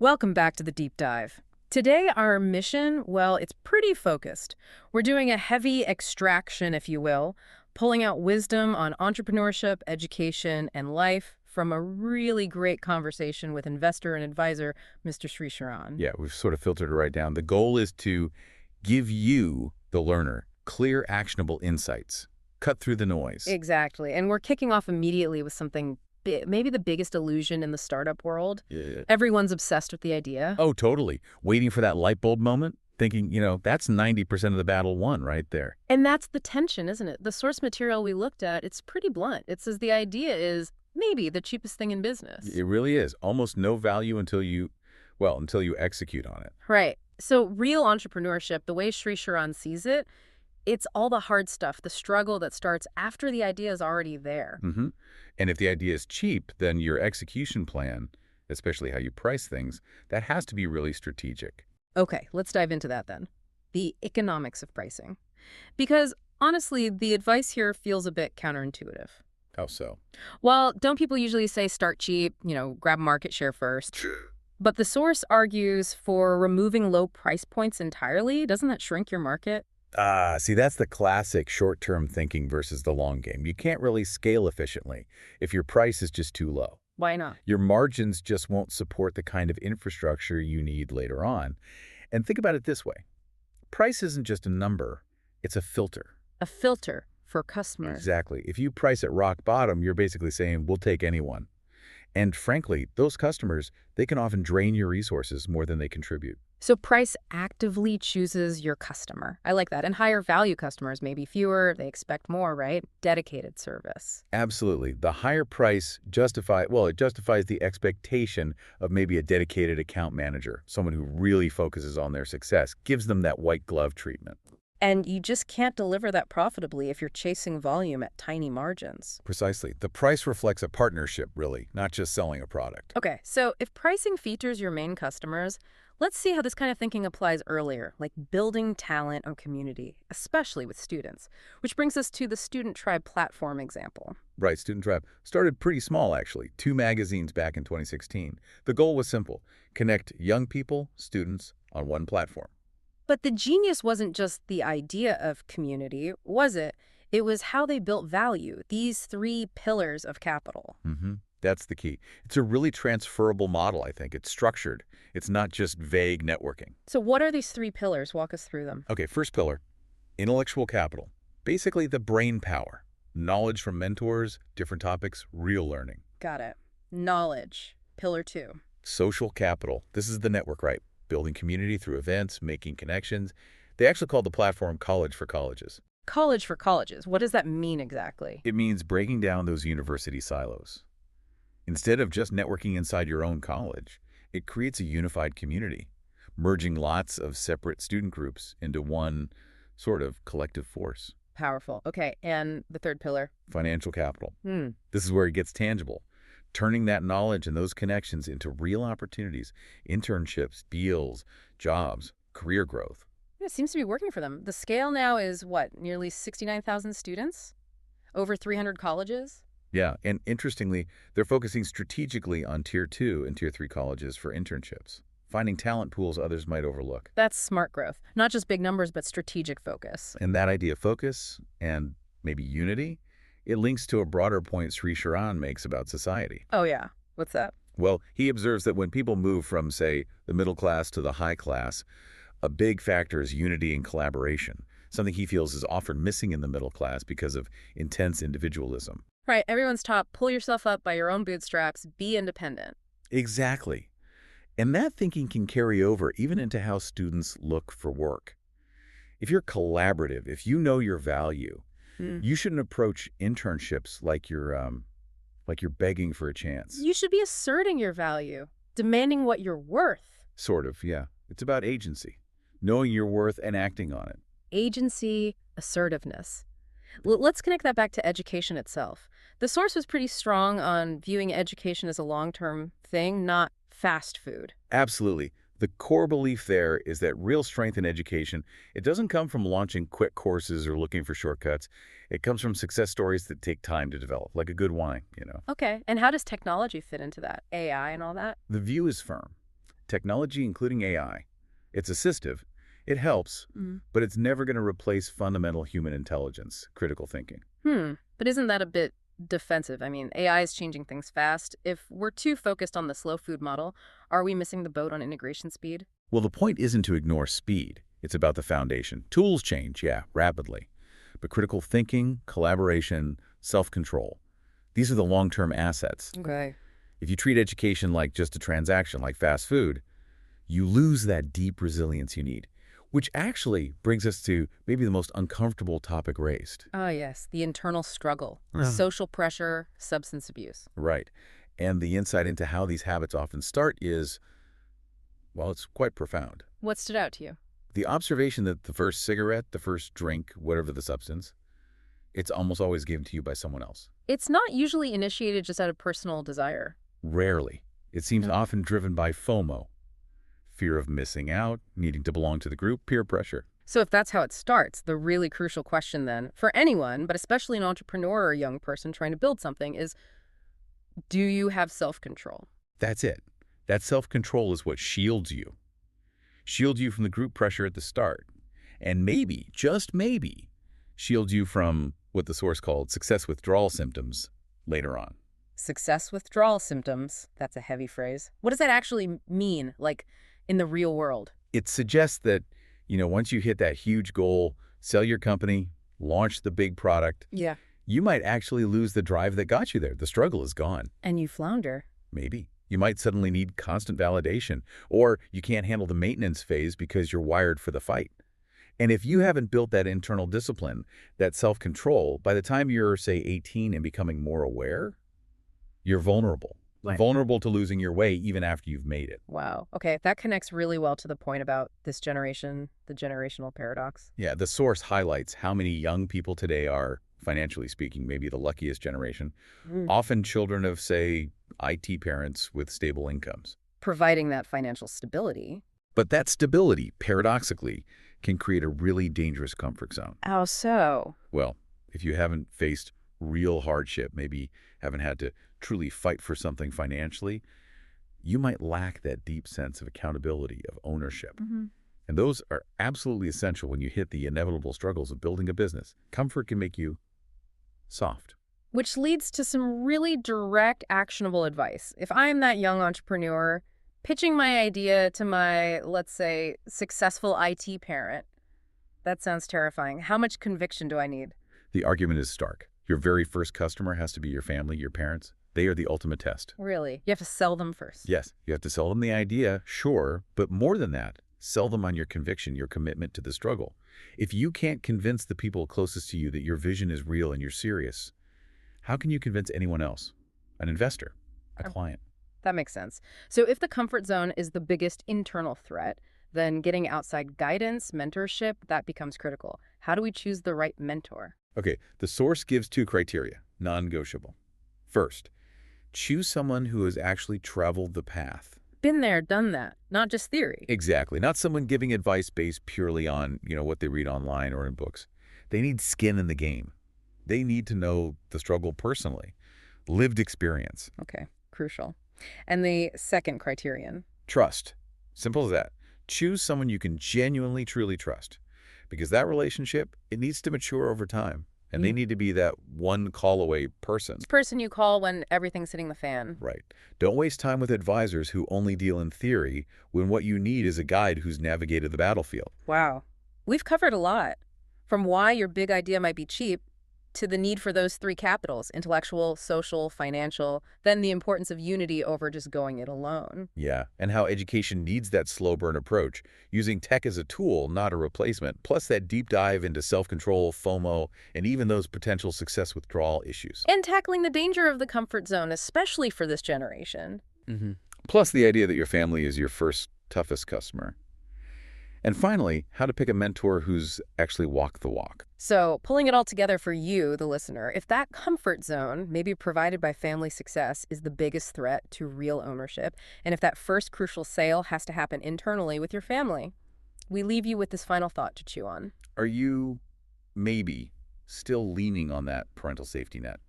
Welcome back to the deep dive. Today, our mission, well, it's pretty focused. We're doing a heavy extraction, if you will, pulling out wisdom on entrepreneurship, education, and life from a really great conversation with investor and advisor, Mr. Sri Sharan. Yeah, we've sort of filtered it right down. The goal is to give you, the learner, clear, actionable insights. Cut through the noise. Exactly. And we're kicking off immediately with something maybe the biggest illusion in the startup world. Yeah. Everyone's obsessed with the idea. Oh, totally. Waiting for that light bulb moment, thinking, that's 90% of the battle won right there. And that's the tension, isn't it? The source material we looked at, it's pretty blunt. It says the idea is maybe the cheapest thing in business. It really is. Almost no value until you execute on it. Right. So real entrepreneurship, the way Sri Sharan sees it, it's all the hard stuff, the struggle that starts after the idea is already there. Mm-hmm. And if the idea is cheap, then your execution plan, especially how you price things, that has to be really strategic. Okay, let's dive into that then. The economics of pricing. Because honestly, the advice here feels a bit counterintuitive. How so? Well, don't people usually say start cheap, grab market share first? But the source argues for removing low price points entirely. Doesn't that shrink your market? See, that's the classic short-term thinking versus the long game. You can't really scale efficiently if your price is just too low. Why not? Your margins just won't support the kind of infrastructure you need later on. And think about it this way. Price isn't just a number, it's a filter. A filter for customers. Exactly. If you price at rock bottom, you're basically saying, we'll take anyone. And frankly, those customers, they can often drain your resources more than they contribute. So price actively chooses your customer. I like that. And higher value customers, maybe fewer, they expect more, right? Dedicated service. Absolutely. The higher price justifies the expectation of maybe a dedicated account manager, someone who really focuses on their success, gives them that white glove treatment. And you just can't deliver that profitably if you're chasing volume at tiny margins. Precisely. The price reflects a partnership, really, not just selling a product. Okay, so if pricing features your main customers, let's see how this kind of thinking applies earlier, like building talent or community, especially with students. Which brings us to the Student Tribe platform example. Right, Student Tribe started pretty small, actually. 2 magazines back in 2016. The goal was simple: connect young people, students, on one platform. But the genius wasn't just the idea of community, was it? It was how they built value, these 3 pillars of capital. Mm-hmm. That's the key. It's a really transferable model, I think. It's structured. It's not just vague networking. So what are these 3 pillars? Walk us through them. Okay, first pillar, intellectual capital. Basically the brain power. Knowledge from mentors, different topics, real learning. Got it. Knowledge, pillar 2. Social capital. This is the network, right? Building community through events, making connections. They actually call the platform College for Colleges. College for colleges. What does that mean exactly? It means breaking down those university silos. Instead of just networking inside your own college, it creates a unified community, merging lots of separate student groups into one sort of collective force. Powerful. Okay, and the 3rd pillar? Financial capital. This is where it gets tangible. Turning that knowledge and those connections into real opportunities, internships, deals, jobs, career growth. It seems to be working for them. The scale now is, what, nearly 69,000 students? Over 300 colleges? Yeah, and interestingly, they're focusing strategically on Tier 2 and Tier 3 colleges for internships, finding talent pools others might overlook. That's smart growth. Not just big numbers, but strategic focus. And that idea of focus and maybe unity, it links to a broader point Sri Sharan makes about society. Oh, yeah. What's that? Well, he observes that when people move from, say, the middle class to the high class, a big factor is unity and collaboration, something he feels is often missing in the middle class because of intense individualism. Right. Everyone's taught, pull yourself up by your own bootstraps, be independent. Exactly. And that thinking can carry over even into how students look for work. If you're collaborative, if you know your value, you shouldn't approach internships like you're begging for a chance. You should be asserting your value, demanding what you're worth. Sort of, yeah. It's about agency, knowing your worth and acting on it. Agency, assertiveness. Let's connect that back to education itself. The source was pretty strong on viewing education as a long-term thing, not fast food. Absolutely. The core belief there is that real strength in education, it doesn't come from launching quick courses or looking for shortcuts. It comes from success stories that take time to develop, like a good wine. Okay, and how does technology fit into that? AI and all that? The view is firm. technology, including AI, it's assistive, it helps, but it's never going to replace fundamental human intelligence, critical thinking. But isn't that a bit defensive? I mean, AI is changing things fast. If we're too focused on the slow food model, are we missing the boat on integration speed? Well, the point isn't to ignore speed. It's about the foundation. Tools change, yeah, rapidly. But critical thinking, collaboration, self-control, these are the long-term assets. Okay. If you treat education like just a transaction, like fast food, you lose that deep resilience you need, which actually brings us to maybe the most uncomfortable topic raised. Ah, yes, the internal struggle, social pressure, substance abuse. Right. And the insight into how these habits often start is, well, it's quite profound. What stood out to you? The observation that the first cigarette, the first drink, whatever the substance, it's almost always given to you by someone else. It's not usually initiated just out of personal desire. Rarely. It seems often driven by FOMO, fear of missing out, needing to belong to the group, peer pressure. So if that's how it starts, the really crucial question then, for anyone, but especially an entrepreneur or a young person trying to build something, is, do you have self-control? That's it. That self-control is what shields you. Shields you from the group pressure at the start. And maybe, just maybe, shields you from what the source called success withdrawal symptoms later on. Success withdrawal symptoms. That's a heavy phrase. What does that actually mean, like, in the real world? It suggests that, once you hit that huge goal, sell your company, launch the big product, Yeah. you might actually lose the drive that got you there. The struggle is gone. And you flounder. Maybe. You might suddenly need constant validation, or you can't handle the maintenance phase because you're wired for the fight. And if you haven't built that internal discipline, that self-control, by the time you're, say, 18 and becoming more aware, you're vulnerable. Right. Vulnerable to losing your way even after you've made it. Wow. Okay, that connects really well to the point about this generation, the generational paradox. Yeah, the source highlights how many young people today are, financially speaking, maybe the luckiest generation, often children of, say, IT parents with stable incomes. Providing that financial stability. But that stability, paradoxically, can create a really dangerous comfort zone. How so? Well, if you haven't faced real hardship, maybe haven't had to truly fight for something financially, you might lack that deep sense of accountability, of ownership. And those are absolutely essential when you hit the inevitable struggles of building a business. Comfort can make you soft. Which leads to some really direct, actionable advice. If I'm that young entrepreneur pitching my idea to my, let's say, successful IT parent, that sounds terrifying. How much conviction do I need? The argument is stark. Your very first customer has to be your family, your parents. They are the ultimate test. Really? You have to sell them first? Yes, you have to sell them the idea, sure, but more than that, sell them on your conviction, your commitment to the struggle. If you can't convince the people closest to you that your vision is real and you're serious, how can you convince anyone else? An investor, a client? That makes sense. So if the comfort zone is the biggest internal threat, then getting outside guidance, mentorship, that becomes critical. How do we choose the right mentor? Okay, the source gives 2 criteria, non-negotiable. First, choose someone who has actually traveled the path. Been there, done that, not just theory. Exactly, not someone giving advice based purely on, what they read online or in books. They need skin in the game. They need to know the struggle personally, lived experience. Okay, crucial. And the second criterion? Trust. Simple as that. Choose someone you can genuinely, truly trust. Because that relationship, it needs to mature over time. And they need to be that one call away person. This person you call when everything's hitting the fan. Right. Don't waste time with advisors who only deal in theory when what you need is a guide who's navigated the battlefield. Wow. We've covered a lot. From why your big idea might be cheap, to the need for those 3 capitals, intellectual, social, financial, then the importance of unity over just going it alone. Yeah, and how education needs that slow burn approach, using tech as a tool, not a replacement, plus that deep dive into self-control, FOMO, and even those potential success withdrawal issues. And tackling the danger of the comfort zone, especially for this generation. Plus the idea that your family is your first toughest customer. And finally, how to pick a mentor who's actually walked the walk. So, pulling it all together for you, the listener, if that comfort zone, maybe provided by family success, is the biggest threat to real ownership, and if that first crucial sale has to happen internally with your family, we leave you with this final thought to chew on. Are you maybe still leaning on that parental safety net?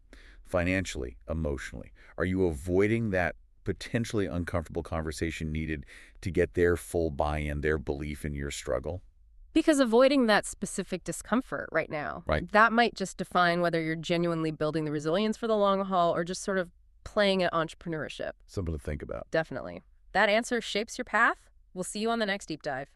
Financially, emotionally? Are you avoiding that potentially uncomfortable conversation needed to get their full buy-in, their belief in your struggle? Because avoiding that specific discomfort right now, Right. that might just define whether you're genuinely building the resilience for the long haul or just sort of playing at entrepreneurship. Something to think about. Definitely. That answer shapes your path. We'll see you on the next deep dive.